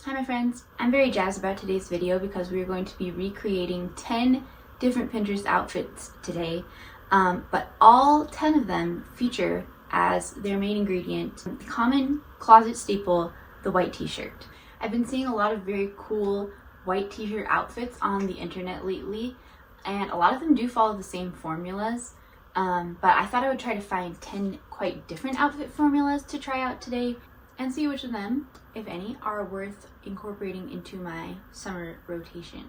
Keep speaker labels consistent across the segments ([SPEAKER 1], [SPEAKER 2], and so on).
[SPEAKER 1] Hi my friends, I'm very jazzed about today's video because we are going to be recreating 10 different Pinterest outfits today, but all 10 of them feature as their main ingredient the common closet staple, the white t-shirt. I've been seeing a lot of very cool white t-shirt outfits on the internet lately, and a lot of them do follow the same formulas, but I thought I would try to find 10 quite different outfit formulas to try out today and see which of them, if any, are worth incorporating into my summer rotation.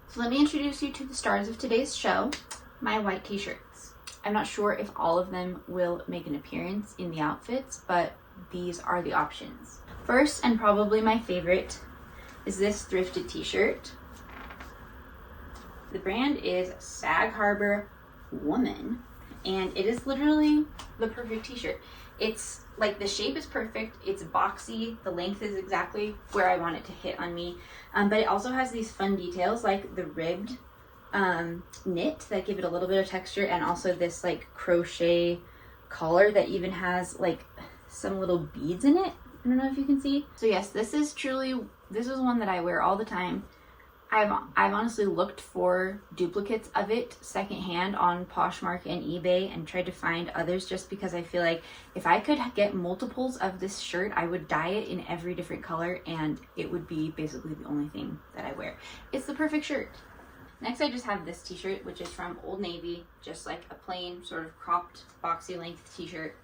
[SPEAKER 1] So let me introduce you to the stars of today's show, my white t-shirts. I'm not sure if all of them will make an appearance in the outfits, but these are the options. First, and probably my favorite, is this thrifted t-shirt. The brand is Sag Harbor Woman, and it is literally the perfect t-shirt. It's like the shape is perfect, it's boxy, the length is exactly where I want it to hit on me, but it also has these fun details like the ribbed knit that give it a little bit of texture, and also this like crochet collar that even has like some little beads in it. I don't know if you can see. So yes, this is one that I wear all the time. I've honestly looked for duplicates of it secondhand on Poshmark and eBay and tried to find others just because I feel like if I could get multiples of this shirt, I would dye it in every different color and it would be basically the only thing that I wear. It's the perfect shirt. Next, I just have this t-shirt, which is from Old Navy, just like a plain sort of cropped boxy length t-shirt.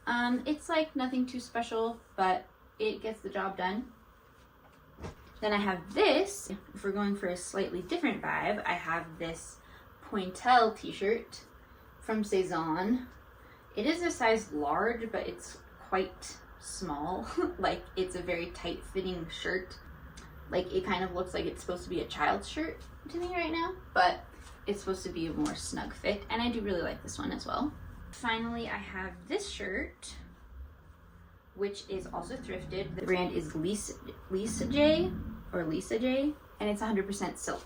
[SPEAKER 1] It's like nothing too special, but it gets the job done. Then I have this, if we're going for a slightly different vibe, I have this pointelle t-shirt from Saison. It is a size large, but it's quite small. Like, it's a very tight fitting shirt. Like, it kind of looks like it's supposed to be a child's shirt to me right now, but it's supposed to be a more snug fit, and I do really like this one as well. Finally, I have this shirt, which is also thrifted. The brand is Lisa J, and it's 100% silk.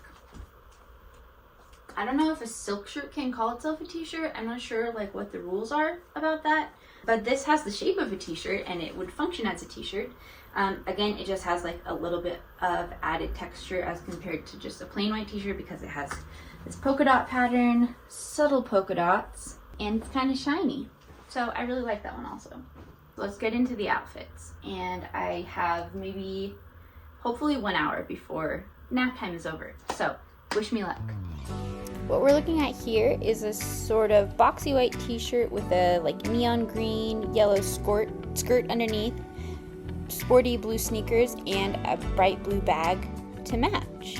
[SPEAKER 1] I don't know if a silk shirt can call itself a t-shirt. I'm not sure like what the rules are about that, but this has the shape of a t-shirt and it would function as a t-shirt. Again, it just has like a little bit of added texture as compared to just a plain white t-shirt because it has this polka dot pattern, subtle polka dots, and it's kind of shiny. So I really like that one also. Let's get into the outfits, and I have maybe hopefully 1 hour before nap time is over, so wish me luck. What we're looking at here is a sort of boxy white t-shirt with a like neon green yellow skirt underneath, sporty blue sneakers, and a bright blue bag to match.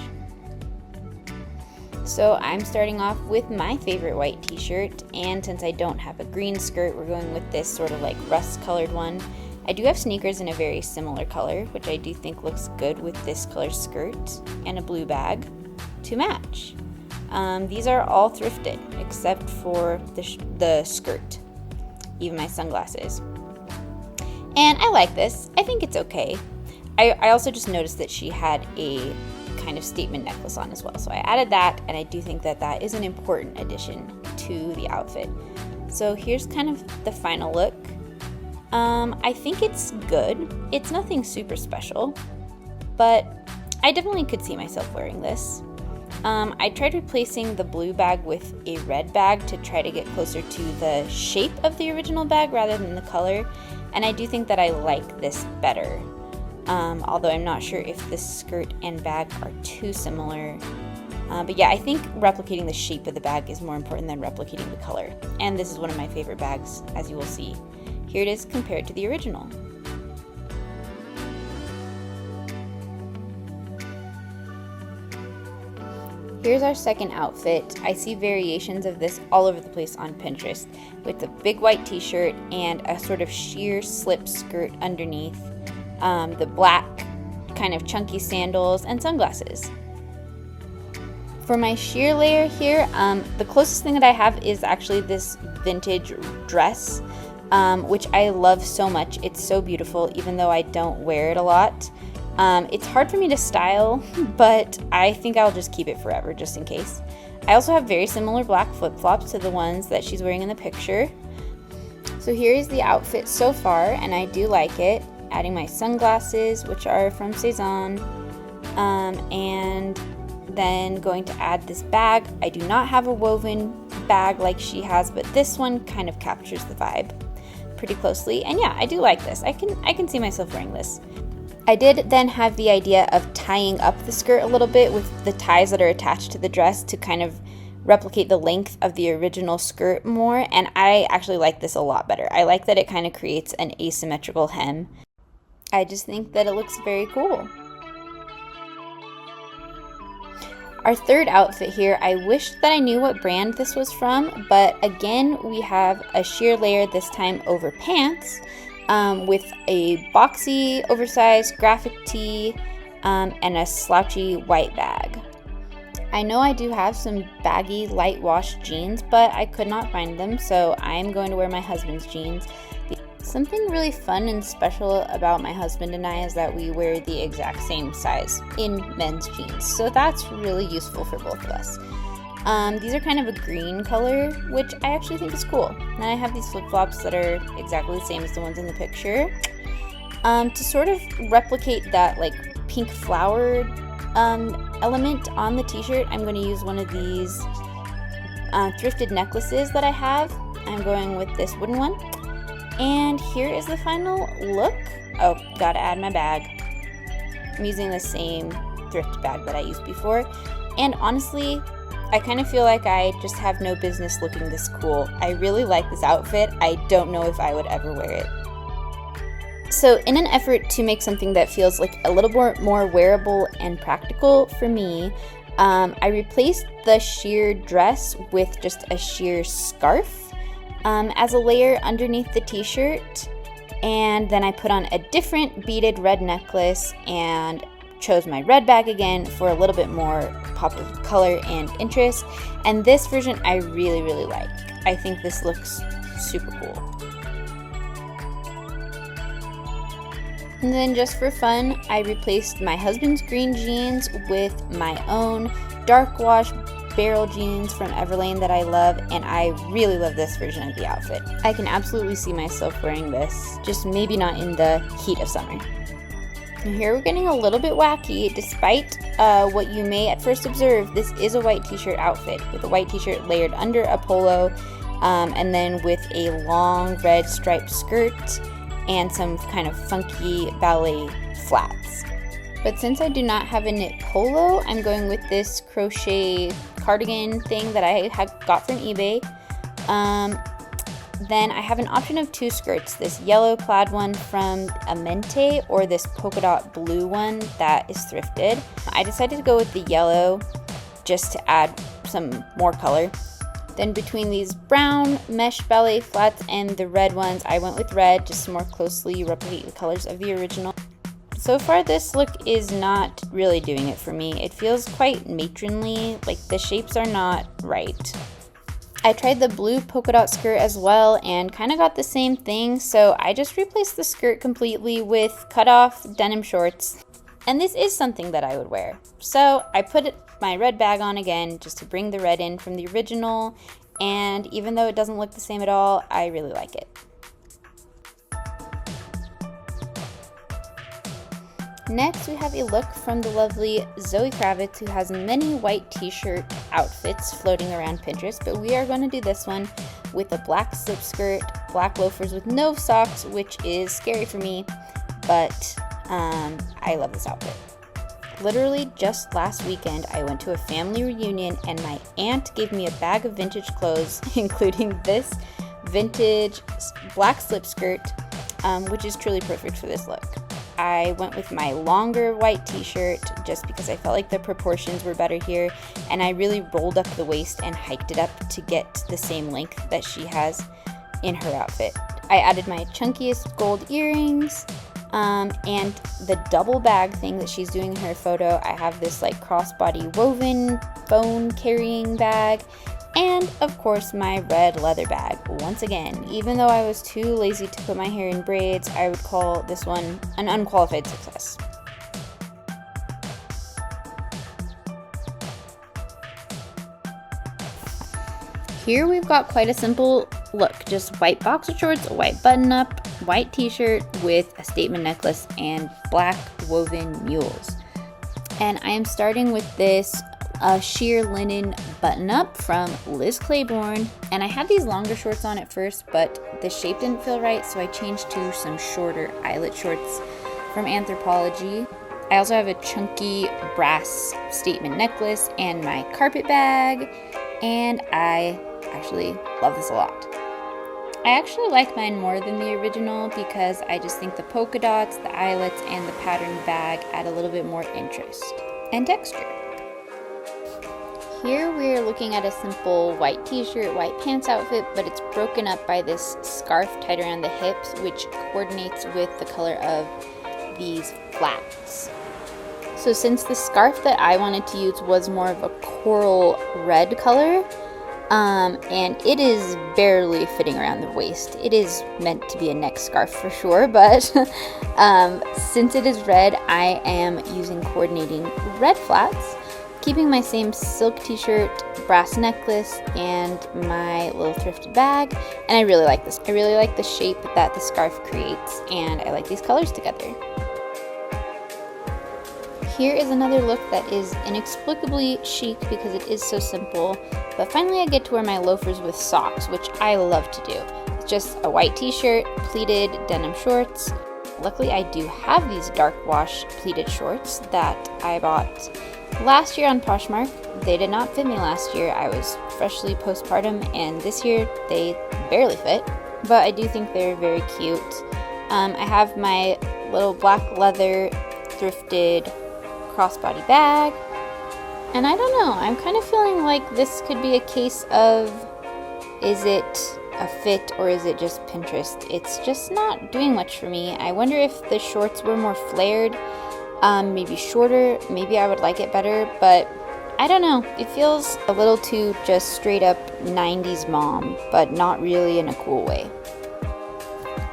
[SPEAKER 1] So I'm starting off with my favorite white t-shirt, and since I don't have a green skirt, we're going with this sort of like rust colored one. I do have sneakers in a very similar color, which I do think looks good with this color skirt, and a blue bag to match. These are all thrifted except for the skirt, even my sunglasses. And I like this. I think it's okay. I also just noticed that she had a kind of statement necklace on as well, so I added that, and I do think that that is an important addition to the outfit. So here's kind of the final look. I think it's good. It's nothing super special, but I definitely could see myself wearing this. I tried replacing the blue bag with a red bag to try to get closer to the shape of the original bag rather than the color, and I do think that I like this better. Although I'm not sure if the skirt and bag are too similar. But yeah, I think replicating the shape of the bag is more important than replicating the color. And this is one of my favorite bags, as you will see. Here it is compared to the original. Here's our second outfit. I see variations of this all over the place on Pinterest, with a big white t-shirt and a sort of sheer slip skirt underneath. The black kind of chunky sandals and sunglasses. For my sheer layer here, the closest thing that I have is actually this vintage dress, which I love so much. It's so beautiful, even though I don't wear it a lot. It's hard for me to style, but I think I'll just keep it forever just in case. I also have very similar black flip-flops to the ones that she's wearing in the picture. So here's the outfit so far, and I do like it. adding my sunglasses, which are from Cezanne, and then going to add this bag. I do not have a woven bag like she has, but this one kind of captures the vibe pretty closely. And yeah, I do like this. I can see myself wearing this. I did then have the idea of tying up the skirt a little bit with the ties that are attached to the dress to kind of replicate the length of the original skirt more, and I actually like this a lot better. I like that it kind of creates an asymmetrical hem. I just think that it looks very cool. Our third outfit here, I wish that I knew what brand this was from, but again, we have a sheer layer this time over pants with a boxy, oversized graphic tee and a slouchy white bag. I know I do have some baggy, light wash jeans, but I could not find them, so I'm going to wear my husband's jeans. Something really fun and special about my husband and I is that we wear the exact same size in men's jeans, so that's really useful for both of us. These are kind of a green color, which I actually think is cool. And I have these flip-flops that are exactly the same as the ones in the picture. To sort of replicate that like pink flowered element on the t-shirt, I'm going to use one of these thrifted necklaces that I have. I'm going with this wooden one. And here is the final look. Oh, gotta add my bag. I'm using the same thrift bag that I used before. And honestly, I kind of feel like I just have no business looking this cool. I really like this outfit. I don't know if I would ever wear it. So in an effort to make something that feels like a little more wearable and practical for me, I replaced the sheer dress with just a sheer scarf as a layer underneath the t-shirt, and then I put on a different beaded red necklace and chose my red bag again for a little bit more pop of color and interest. And this version I really like. I think this looks super cool. And then just for fun, I replaced my husband's green jeans with my own dark wash barrel jeans from Everlane that I love, and I really love this version of the outfit. I can absolutely see myself wearing this, just maybe not in the heat of summer. And here we're getting a little bit wacky. Despite what you may at first observe, this is a white t-shirt outfit with a white t-shirt layered under a polo, and then with a long red striped skirt and some kind of funky ballet flats. But since I do not have a knit polo, I'm going with this crochet cardigan thing that I got from eBay. Then I have an option of two skirts, this yellow plaid one from Amente or this polka dot blue one that is thrifted. I decided to go with the yellow just to add some more color. Then between these brown mesh ballet flats and the red ones, I went with red just to more closely replicate the colors of the original. So far this look is not really doing it for me. It feels quite matronly, like the shapes are not right. I tried the blue polka dot skirt as well and kind of got the same thing, so I just replaced the skirt completely with cut-off denim shorts. And this is something that I would wear. So I put my red bag on again just to bring the red in from the original, and even though it doesn't look the same at all, I really like it. Next, we have a look from the lovely Zoe Kravitz, who has many white t-shirt outfits floating around Pinterest, but we are going to do this one with a black slip skirt, black loafers with no socks, which is scary for me, but I love this outfit. Literally just last weekend, I went to a family reunion and my aunt gave me a bag of vintage clothes, including this vintage black slip skirt, which is truly perfect for this look. I went with my longer white t-shirt just because I felt like the proportions were better here, and I really rolled up the waist and hiked it up to get the same length that she has in her outfit. I added my chunkiest gold earrings and the double bag thing that she's doing in her photo. I have this like crossbody woven phone carrying bag, and of course my red leather bag. Once again, even though I was too lazy to put my hair in braids, I would call this one an unqualified success. Here we've got quite a simple look, just white boxer shorts, a white button up, white t-shirt with a statement necklace and black woven mules. And I am starting with this sheer linen button-up from Liz Claiborne. And I had these longer shorts on at first, but the shape didn't feel right, so I changed to some shorter eyelet shorts from Anthropologie. I also have a chunky brass statement necklace and my carpet bag, and I actually love this a lot. I actually like mine more than the original because I just think the polka dots, the eyelets, and the patterned bag add a little bit more interest and texture. Here we're looking at a simple white t-shirt, white pants outfit, but it's broken up by this scarf tied around the hips, which coordinates with the color of these flats. So since the scarf that I wanted to use was more of a coral red color, and it is barely fitting around the waist. It is meant to be a neck scarf for sure, but since it is red, I am using coordinating red flats, keeping my same silk t-shirt, brass necklace, and my little thrifted bag. And I really like this. I really like the shape that the scarf creates, and I like these colors together. Here is another look that is inexplicably chic because it is so simple, but finally I get to wear my loafers with socks, which I love to do. It's just a white t-shirt, pleated denim shorts. Luckily I do have these dark wash pleated shorts that I bought last year on Poshmark. They did not fit me last year. I was freshly postpartum, and this year they barely fit, but I do think they're very cute. I have my little black leather thrifted crossbody bag, and I don't know, I'm kind of feeling like this could be a case of, is it a fit or is it just Pinterest? It's just not doing much for me. I wonder if the shorts were more flared, maybe shorter, maybe I would like it better, but I don't know. It feels a little too just straight up 90s mom, but not really in a cool way.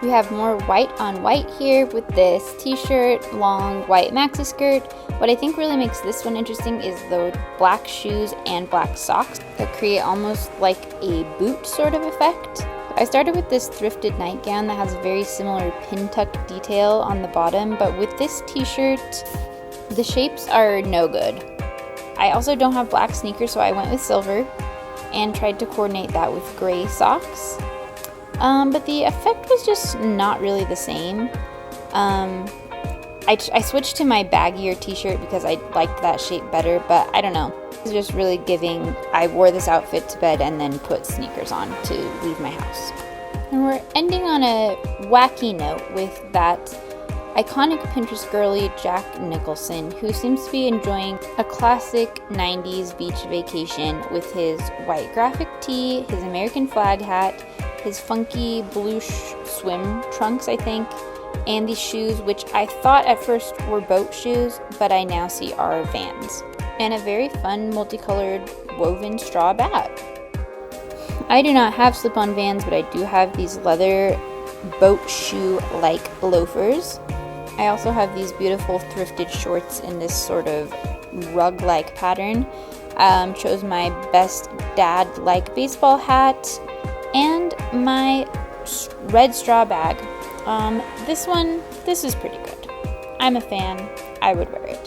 [SPEAKER 1] We have more white on white here with this t-shirt, long white maxi skirt. What I think really makes this one interesting is the black shoes and black socks that create almost like a boot sort of effect. I started with this thrifted nightgown that has a very similar pin tuck detail on the bottom, but with this t-shirt, the shapes are no good. I also don't have black sneakers, so I went with silver and tried to coordinate that with gray socks. But the effect was just not really the same. I switched to my baggier t-shirt because I liked that shape better, but I don't know. It was just really giving, I wore this outfit to bed and then put sneakers on to leave my house. And we're ending on a wacky note with that iconic Pinterest girly Jack Nicholson, who seems to be enjoying a classic 90s beach vacation with his white graphic tee, his American flag hat, his funky blue swim trunks, I think, and these shoes, which I thought at first were boat shoes, but I now see are Vans, and a very fun multicolored woven straw bag. I do not have slip-on Vans, but I do have these leather boat shoe-like loafers. I also have these beautiful thrifted shorts in this sort of rug-like pattern. Chose my best dad-like baseball hat and my red straw bag. This is pretty good. I'm a fan. I would wear it.